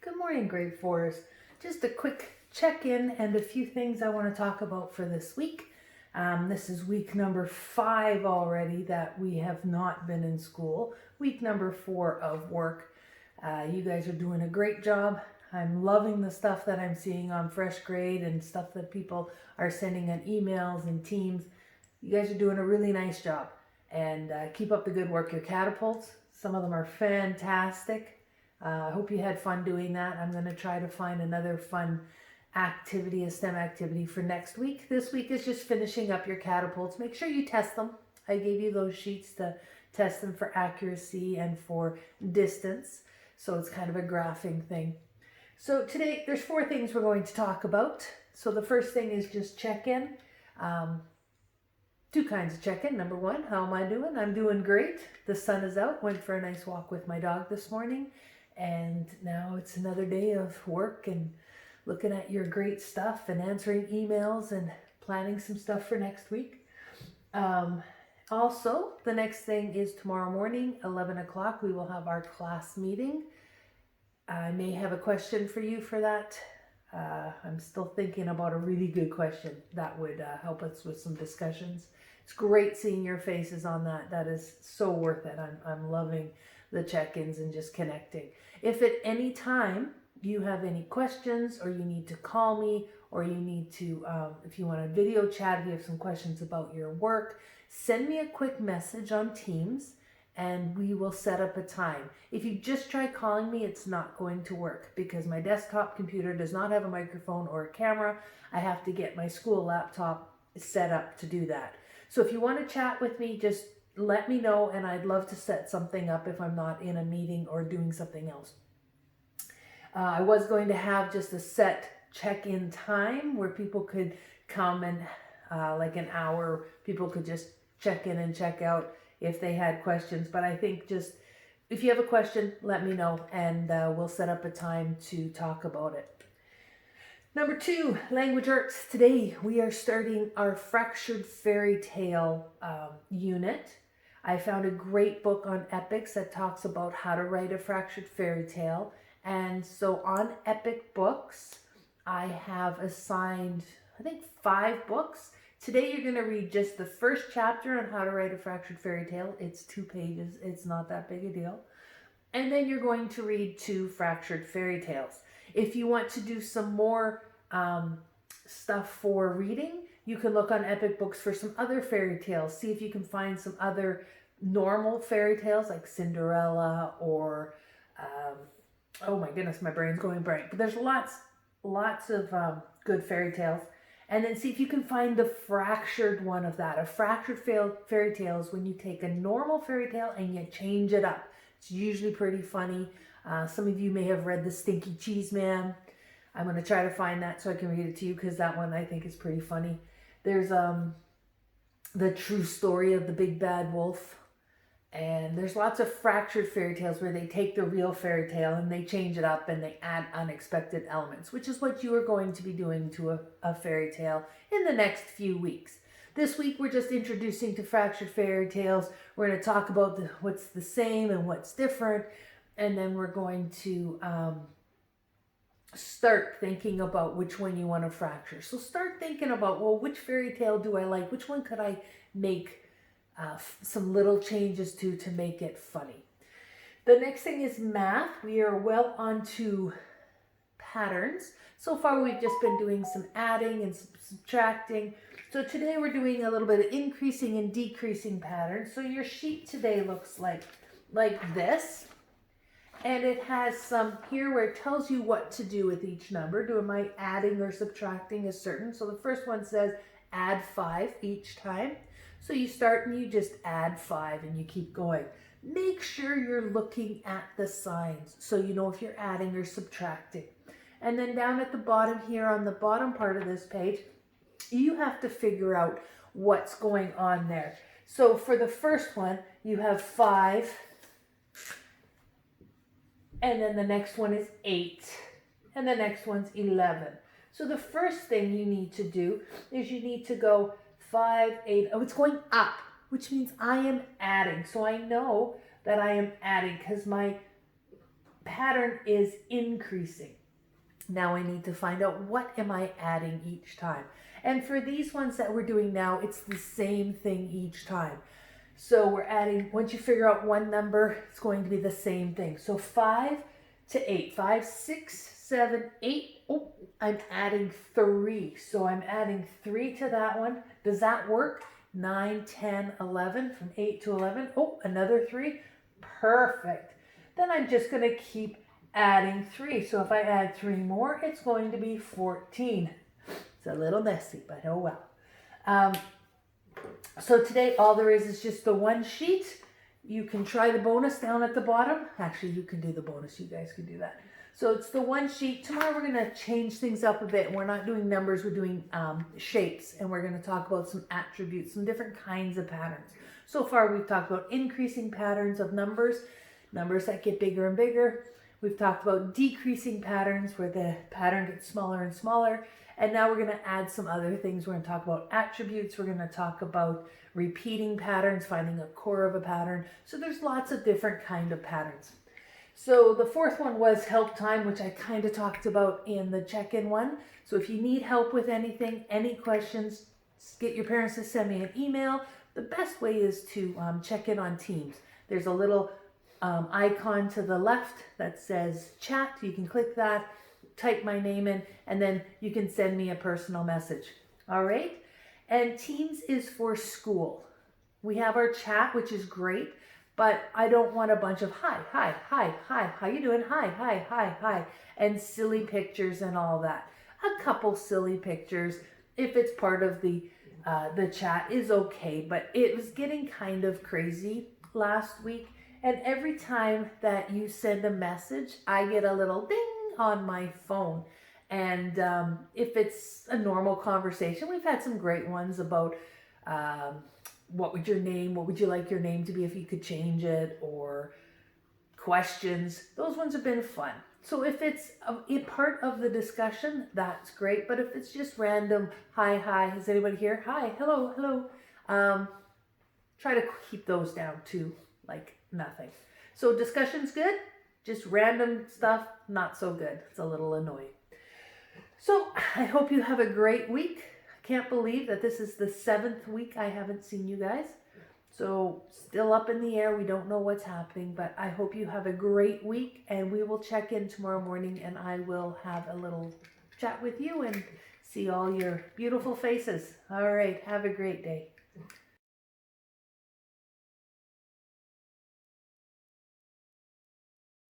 Good morning, grade fours. Just a quick check-in and a few things I want to talk about for this week. This is week number 5 already that we have not been in school. Week number 4 of work. You guys are doing a great job. I'm loving the stuff that I'm seeing on Fresh Grade and stuff that people are sending on emails and Teams. You guys are doing a really nice job. And keep up the good work. Your catapults, some of them are fantastic. I hope you had fun doing that. I'm going to try to find another fun activity, a STEM activity for next week. This week is just finishing up your catapults. Make sure you test them. I gave you those sheets to test them for accuracy and for distance. So it's kind of a graphing thing. So today there's 4 things we're going to talk about. So the first thing is just check-in. 2 kinds of check-in. Number 1, how am I doing? I'm doing great. The sun is out. Went for a nice walk with my dog this morning. And now it's another day of work and looking at your great stuff and answering emails and planning some stuff for next week. Also, the next thing is tomorrow morning, 11 o'clock, we will have our class meeting. I may have a question for you for that. I'm still thinking about a really good question that would help us with some discussions. It's great seeing your faces on that. That is so worth it. I'm loving the check-ins and just connecting. If at any time you have any questions or you need to call me or you need to, if you want a video chat, if you have some questions about your work, send me a quick message on Teams and we will set up a time. If you just try calling me, it's not going to work because my desktop computer does not have a microphone or a camera. I have to get my school laptop set up to do that. So if you want to chat with me, just let me know and I'd love to set something up if I'm not in a meeting or doing something else. I was going to have just a set check-in time where people could come and like an hour, people could just check in and check out if they had questions. But I think just if you have a question, let me know and we'll set up a time to talk about it. Number 2, language arts. Today we are starting our fractured fairy tale unit. I found a great book on Epics that talks about how to write a fractured fairy tale. And so on Epic Books, I have assigned, I think 5 books. Today you're going to read just the first chapter on how to write a fractured fairy tale. It's 2 pages. It's not that big a deal. And then you're going to read 2 fractured fairy tales. If you want to do some more stuff for reading, you can look on Epic Books for some other fairy tales. See if you can find some other normal fairy tales like Cinderella or, oh my goodness, my brain's going blank. But there's lots of good fairy tales. And then see if you can find the fractured one of that. A fractured fairy tale is when you take a normal fairy tale and you change it up. It's usually pretty funny. Some of you may have read The Stinky Cheese Man. I'm going to try to find that so I can read it to you because that one I think is pretty funny. There's The True Story of the Big Bad Wolf. And there's lots of fractured fairy tales where they take the real fairy tale and they change it up and they add unexpected elements, which is what you are going to be doing to a fairy tale in the next few weeks. This week we're just introducing to fractured fairy tales. We're going to talk about what's the same and what's different. And then we're going to start thinking about which one you want to fracture. So start thinking about, well, which fairy tale do I like? Which one could I make some little changes to make it funny? The next thing is math. We are well onto patterns. So far we've just been doing some adding and some subtracting. So today we're doing a little bit of increasing and decreasing patterns. So your sheet today looks like this. And it has some here where it tells you what to do with each number. Am I adding or subtracting a certain? So the first one says add 5 each time. So you start and you just add 5 and you keep going. Make sure you're looking at the signs so you know if you're adding or subtracting. And then down at the bottom here on the bottom part of this page, you have to figure out what's going on there. So for the first one, you have 5. And then the next one is 8. And the next one's 11. So the first thing you need to do is you need to go 5, 8. Oh, it's going up, which means I am adding. So I know that I am adding because my pattern is increasing. Now I need to find out what am I adding each time. And for these ones that we're doing now, it's the same thing each time. So we're adding, once you figure out one number, it's going to be the same thing. So 5 to 8, 5, 6, 7, 8. Oh, I'm adding 3. So I'm adding 3 to that one. Does that work? 9, 10, 11, from 8 to 11. Oh, another 3. Perfect. Then I'm just going to keep adding 3. So if I add 3 more, it's going to be 14. It's a little messy, but oh well. So today all there is just the one sheet. You can try the bonus down at the bottom. Actually, you can do the bonus. You guys can do that. So it's the one sheet. Tomorrow we're going to change things up a bit. We're not doing numbers. We're doing shapes. And we're going to talk about some attributes, some different kinds of patterns. So far we've talked about increasing patterns of numbers that get bigger and bigger. We've talked about decreasing patterns where the pattern gets smaller and smaller. And now we're going to add some other things. We're going to talk about attributes. We're going to talk about repeating patterns, finding a core of a pattern. So there's lots of different kind of patterns. So the fourth one was help time, which I kind of talked about in the check-in one. So if you need help with anything, any questions, get your parents to send me an email. The best way is to check in on Teams. There's a little icon to the left that says chat. You can click that, type my name in, and then you can send me a personal message. All right? And Teams is for school. We have our chat, which is great, but I don't want a bunch of hi, how you doing? Hi, and silly pictures and all that. A couple silly pictures, if it's part of the chat, is okay, but it was getting kind of crazy last week, and every time that you send a message, I get a little ding on my phone. And if it's a normal conversation, we've had some great ones about what would you like your name to be if you could change it, or questions. Those ones have been fun. So if it's a part of the discussion, that's great. But if it's just random, hi, is anybody here? Hi, hello. Try to keep those down to like nothing. So discussion's good. Just random stuff, not so good. It's a little annoying. So I hope you have a great week. I can't believe that this is the 7th week I haven't seen you guys. So still up in the air. We don't know what's happening, but I hope you have a great week, and we will check in tomorrow morning, and I will have a little chat with you and see all your beautiful faces. All right. Have a great day.